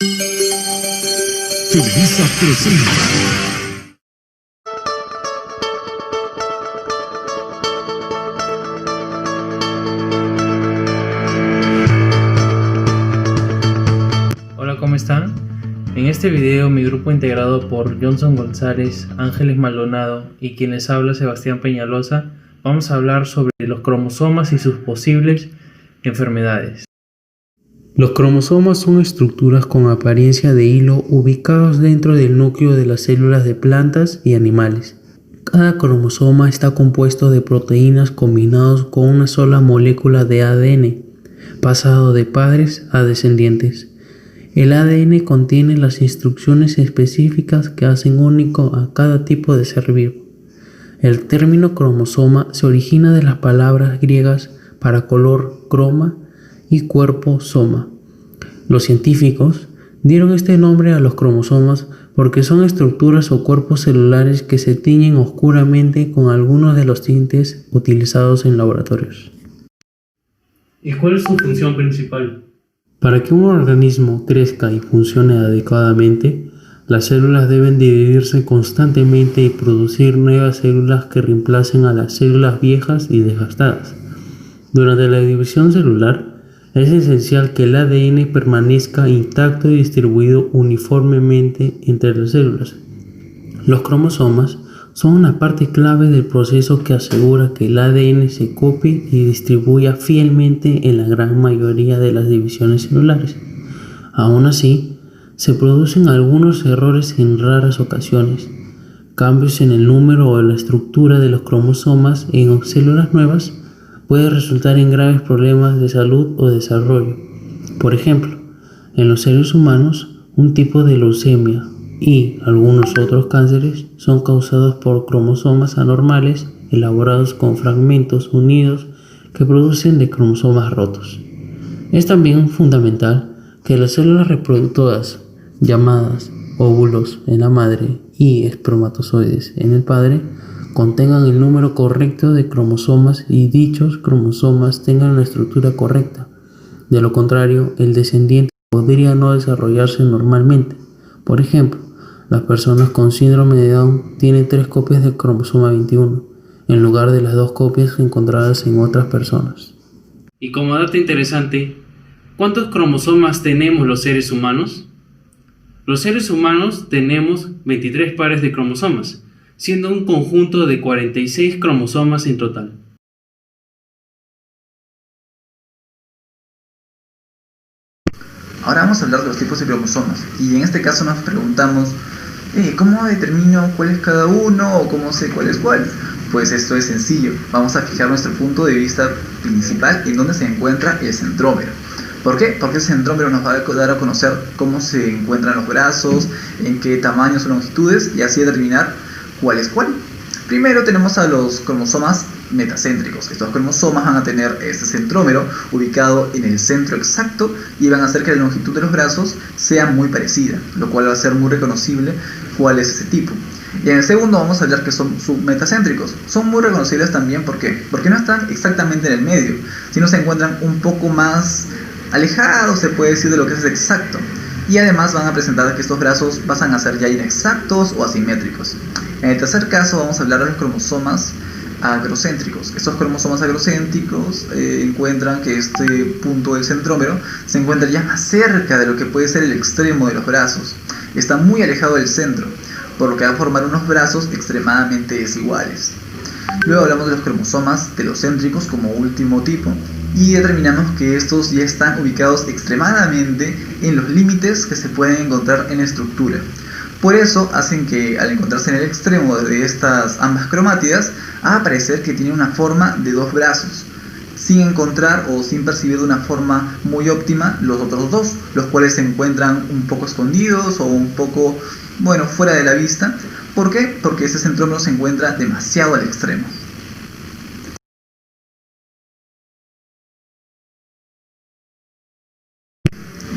Televisa presenta. Hola, ¿cómo están? En este video mi grupo integrado por Johnson González, Ángeles Maldonado y quien les habla Sebastián Peñalosa, vamos a hablar sobre los cromosomas y sus posibles enfermedades. Los cromosomas son estructuras con apariencia de hilo ubicados dentro del núcleo de las células de plantas y animales. Cada cromosoma está compuesto de proteínas combinados con una sola molécula de ADN, pasado de padres a descendientes. El ADN contiene las instrucciones específicas que hacen único a cada tipo de ser vivo. El término cromosoma se origina de las palabras griegas para color croma y cuerpo soma. Los científicos dieron este nombre a los cromosomas porque son estructuras o cuerpos celulares que se tiñen oscuramente con algunos de los tintes utilizados en laboratorios. ¿Y cuál es su función principal? Para que un organismo crezca y funcione adecuadamente, las células deben dividirse constantemente y producir nuevas células que reemplacen a las células viejas y desgastadas. Durante la división celular, es esencial que el ADN permanezca intacto y distribuido uniformemente entre las células. Los cromosomas son una parte clave del proceso que asegura que el ADN se copie y distribuya fielmente en la gran mayoría de las divisiones celulares. Aún así, se producen algunos errores en raras ocasiones. Cambios en el número o la estructura de los cromosomas en células nuevas puede resultar en graves problemas de salud o desarrollo. Por ejemplo, en los seres humanos, un tipo de leucemia y algunos otros cánceres son causados por cromosomas anormales elaborados con fragmentos unidos que producen de cromosomas rotos. Es también fundamental que las células reproductoras, llamadas óvulos en la madre y espermatozoides en el padre, contengan el número correcto de cromosomas y dichos cromosomas tengan la estructura correcta. De lo contrario, el descendiente podría no desarrollarse normalmente. Por ejemplo, las personas con síndrome de Down tienen 3 copias del cromosoma 21, en lugar de las 2 copias encontradas en otras personas. Y como dato interesante, ¿cuántos cromosomas tenemos los seres humanos? Los seres humanos tenemos 23 pares de cromosomas, siendo un conjunto de 46 cromosomas en total. Ahora vamos a hablar de los tipos de cromosomas, y en este caso nos preguntamos ¿cómo determino cuál es cada uno o cómo sé cuál es cuál? Pues esto es sencillo, vamos a fijar nuestro punto de vista principal en donde se encuentra el centrómero. ¿Por qué? Porque el centrómero nos va a dar a conocer cómo se encuentran los brazos, en qué tamaños o longitudes, y así determinar cuál es cuál. Primero tenemos a los cromosomas metacéntricos. Estos cromosomas van a tener este centrómero ubicado en el centro exacto y van a hacer que la longitud de los brazos sea muy parecida, lo cual va a ser muy reconocible cuál es ese tipo. Y en el segundo vamos a hablar que son submetacéntricos. Son muy reconocibles también porque no están exactamente en el medio, sino se encuentran un poco más alejados, se puede decir, de lo que es exacto. Y además van a presentar que estos brazos pasan a ser ya inexactos o asimétricos. En el tercer caso vamos a hablar de los cromosomas agrocéntricos. Estos cromosomas agrocéntricos encuentran que este punto del centrómero se encuentra ya más cerca de lo que puede ser el extremo de los brazos. Está muy alejado del centro, por lo que va a formar unos brazos extremadamente desiguales. Luego hablamos de los cromosomas telocéntricos como último tipo y determinamos que estos ya están ubicados extremadamente en los límites que se pueden encontrar en la estructura. Por eso hacen que al encontrarse en el extremo de estas ambas cromátidas, va a aparecer que tiene una forma de 2 brazos, sin encontrar o sin percibir de una forma muy óptima los otros 2, los cuales se encuentran un poco escondidos o un poco, fuera de la vista. ¿Por qué? Porque ese centrómero se encuentra demasiado al extremo.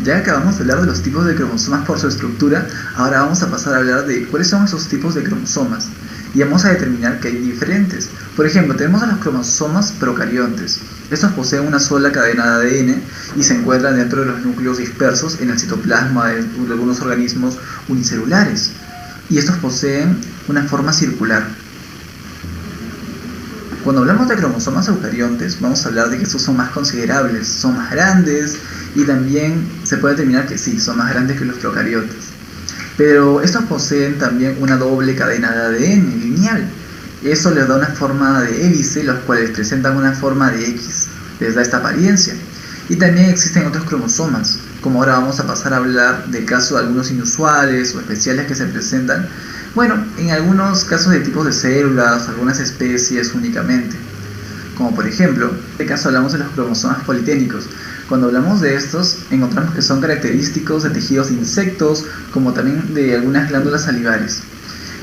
Ya acabamos de hablar de los tipos de cromosomas por su estructura, ahora vamos a pasar a hablar de cuáles son esos tipos de cromosomas. Y vamos a determinar que hay diferentes. Por ejemplo, tenemos a los cromosomas procariontes. Estos poseen una sola cadena de ADN y se encuentran dentro de los núcleos dispersos en el citoplasma de algunos organismos unicelulares. Y estos poseen una forma circular. Cuando hablamos de cromosomas eucariontes, vamos a hablar de que estos son más considerables, son más grandes y también se puede determinar que sí, son más grandes que los procariotes. Pero estos poseen también una doble cadena de ADN lineal. Eso les da una forma de hélice, los cuales presentan una forma de X, les da esta apariencia. Y también existen otros cromosomas, como ahora vamos a pasar a hablar del caso de algunos inusuales o especiales que se presentan, bueno, en algunos casos de tipos de células, algunas especies únicamente. Como por ejemplo, en este caso hablamos de los cromosomas politénicos. Cuando hablamos de estos, encontramos que son característicos de tejidos de insectos, como también de algunas glándulas salivares.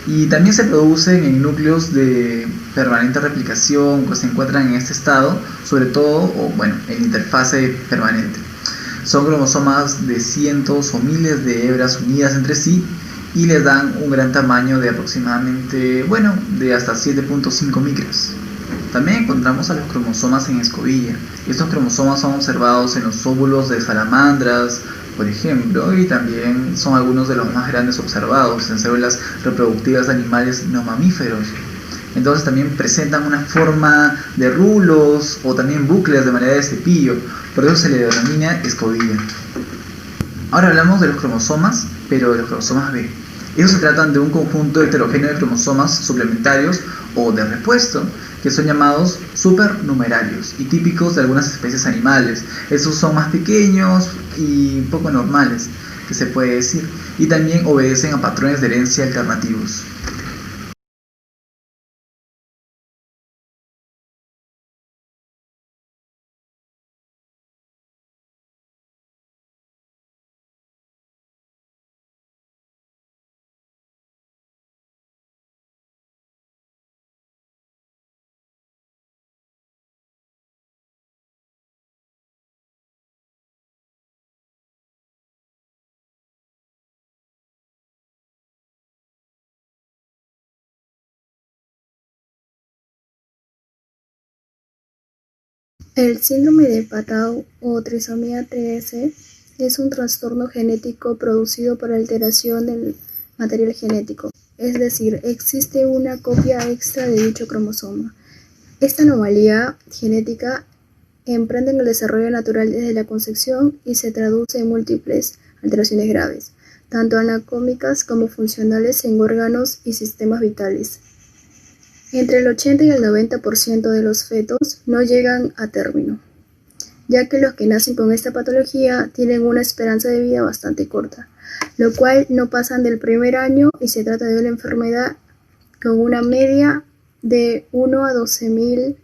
Y también se producen en núcleos de permanente replicación que se encuentran en este estado, sobre todo, o bueno, en interfase permanente. Son cromosomas de cientos o miles de hebras unidas entre sí y les dan un gran tamaño de aproximadamente, bueno, de hasta 7.5 micras. También encontramos a los cromosomas en escobilla. Estos cromosomas son observados en los óvulos de salamandras, por ejemplo, y también son algunos de los más grandes observados en células reproductivas de animales no mamíferos. Entonces también presentan una forma de rulos o también bucles de manera de cepillo, por eso se le denomina escobilla. Ahora hablamos de los cromosomas, pero de los cromosomas B. Estos se tratan de un conjunto heterogéneo de cromosomas suplementarios o de repuesto, que son llamados supernumerarios y típicos de algunas especies animales. Estos son más pequeños y poco normales, que se puede decir, y también obedecen a patrones de herencia alternativos. El síndrome de Patau o trisomía 13 es un trastorno genético producido por alteración del material genético, es decir, existe una copia extra de dicho cromosoma. Esta anomalía genética emprende en el desarrollo natural desde la concepción y se traduce en múltiples alteraciones graves, tanto anatómicas como funcionales en órganos y sistemas vitales. Entre el 80 y el 90% de los fetos no llegan a término, ya que los que nacen con esta patología tienen una esperanza de vida bastante corta, lo cual no pasan del primer año y se trata de una enfermedad con una media de 1 a 12.000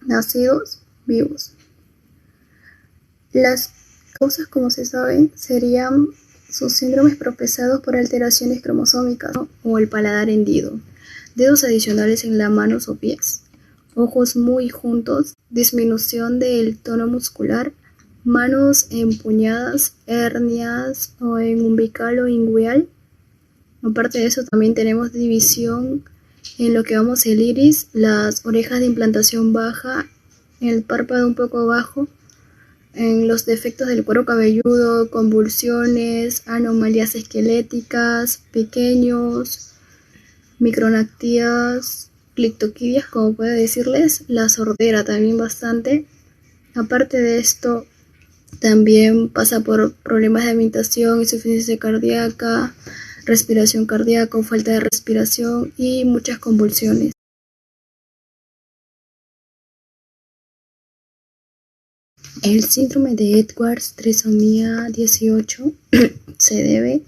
nacidos vivos. Las causas, como se sabe, serían sus síndromes propesados por alteraciones cromosómicas o el paladar hendido, dedos adicionales en las manos o pies, ojos muy juntos, disminución del tono muscular, manos empuñadas, hernias o en umbilical o inguinal. Aparte de eso, también tenemos división en lo que vamos el iris, las orejas de implantación baja, el párpado un poco bajo, en los defectos del cuero cabelludo, convulsiones, anomalías esqueléticas, pequeños, micronactías, clictoquidias, como puede decirles, la sordera también bastante. Aparte de esto, también pasa por problemas de alimentación, insuficiencia cardíaca, respiración cardíaca o falta de respiración y muchas convulsiones. El síndrome de Edwards, trisomía 18, se debe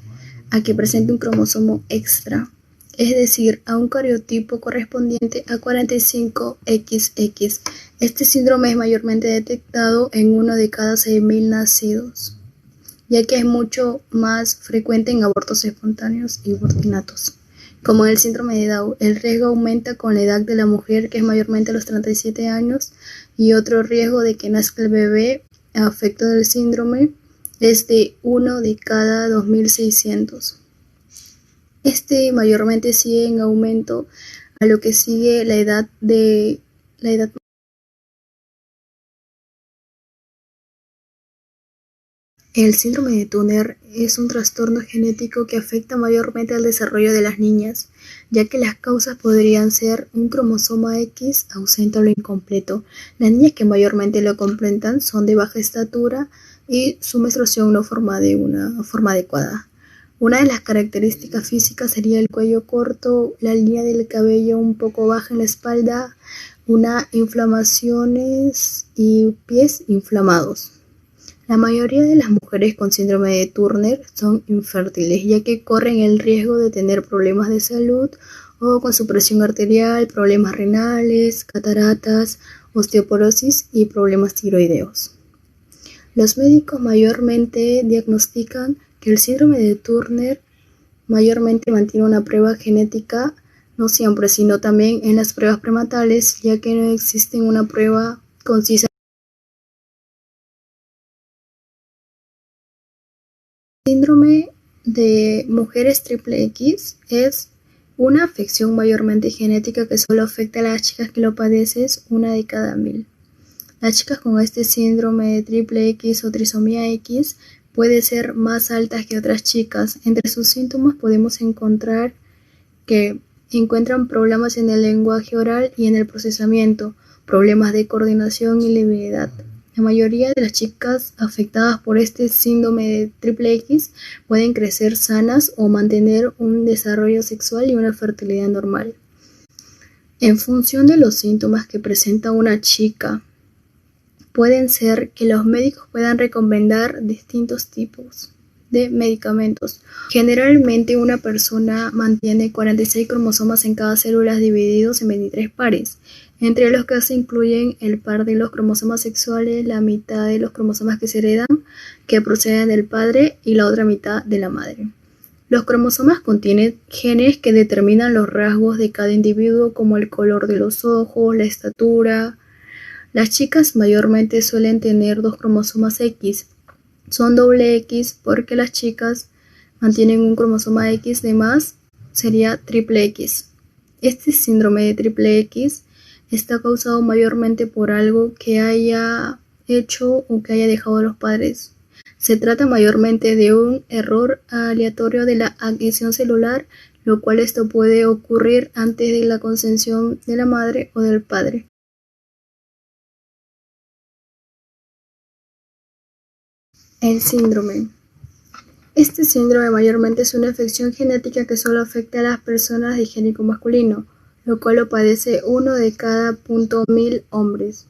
a que presenta un cromosoma extra, es decir, a un cariotipo correspondiente a 45XX. Este síndrome es mayormente detectado en 1 de cada 6.000 nacidos, ya que es mucho más frecuente en abortos espontáneos y abortinatos. Como en el síndrome de Down, el riesgo aumenta con la edad de la mujer, que es mayormente a los 37 años, y otro riesgo de que nazca el bebé a efecto del síndrome es de 1 de cada 2.600. Este mayormente sigue en aumento a lo que sigue la edad El síndrome de Turner es un trastorno genético que afecta mayormente al desarrollo de las niñas, ya que las causas podrían ser un cromosoma X ausente o incompleto. Las niñas que mayormente lo completan son de baja estatura y su menstruación no forma de una forma adecuada. Una de las características físicas sería el cuello corto, la línea del cabello un poco baja en la espalda, inflamaciones y pies inflamados. La mayoría de las mujeres con síndrome de Turner son infértiles, ya que corren el riesgo de tener problemas de salud o con su presión arterial, problemas renales, cataratas, osteoporosis y problemas tiroideos. Los médicos mayormente diagnostican que el síndrome de Turner mayormente mantiene una prueba genética, no siempre, sino también en las pruebas prenatales, ya que no existe una prueba concisa. Síndrome de mujeres triple X es una afección mayormente genética que solo afecta a las chicas que lo padecen, una de cada 1000. Las chicas con este síndrome de triple X o trisomía X pueden ser más altas que otras chicas. Entre sus síntomas podemos encontrar que encuentran problemas en el lenguaje oral y en el procesamiento, problemas de coordinación y levedad. La mayoría de las chicas afectadas por este síndrome de triple X pueden crecer sanas o mantener un desarrollo sexual y una fertilidad normal. En función de los síntomas que presenta una chica, pueden ser que los médicos puedan recomendar distintos tipos de medicamentos. Generalmente una persona mantiene 46 cromosomas en cada célula divididos en 23 pares, entre los que se incluyen el par de los cromosomas sexuales, la mitad de los cromosomas que se heredan, que proceden del padre, y la otra mitad de la madre. Los cromosomas contienen genes que determinan los rasgos de cada individuo, como el color de los ojos, la estatura. Las chicas mayormente suelen tener 2 cromosomas X. Son doble X porque las chicas mantienen un cromosoma X de más, sería triple X. Este síndrome de triple X está causado mayormente por algo que haya hecho o que haya dejado los padres. Se trata mayormente de un error aleatorio de la adquisición celular, lo cual esto puede ocurrir antes de la concepción de la madre o del padre. El síndrome. Este síndrome mayormente es una afección genética que solo afecta a las personas de género masculino, lo cual lo padece 1 de cada 0.1000 hombres.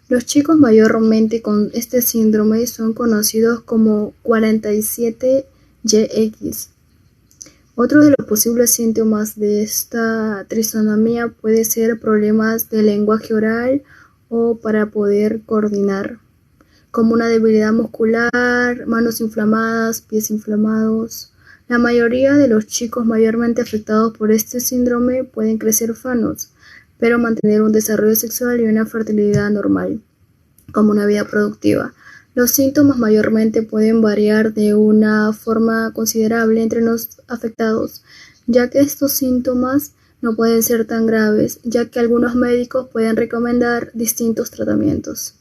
Los chicos mayormente con este síndrome son conocidos como 47YX. Otro de los posibles síntomas de esta trisonomía puede ser problemas de lenguaje oral o para poder coordinar, como una debilidad muscular, manos inflamadas, pies inflamados. La mayoría de los chicos mayormente afectados por este síndrome pueden crecer sanos, pero mantener un desarrollo sexual y una fertilidad normal, como una vida productiva. Los síntomas mayormente pueden variar de una forma considerable entre los afectados, ya que estos síntomas no pueden ser tan graves, ya que algunos médicos pueden recomendar distintos tratamientos.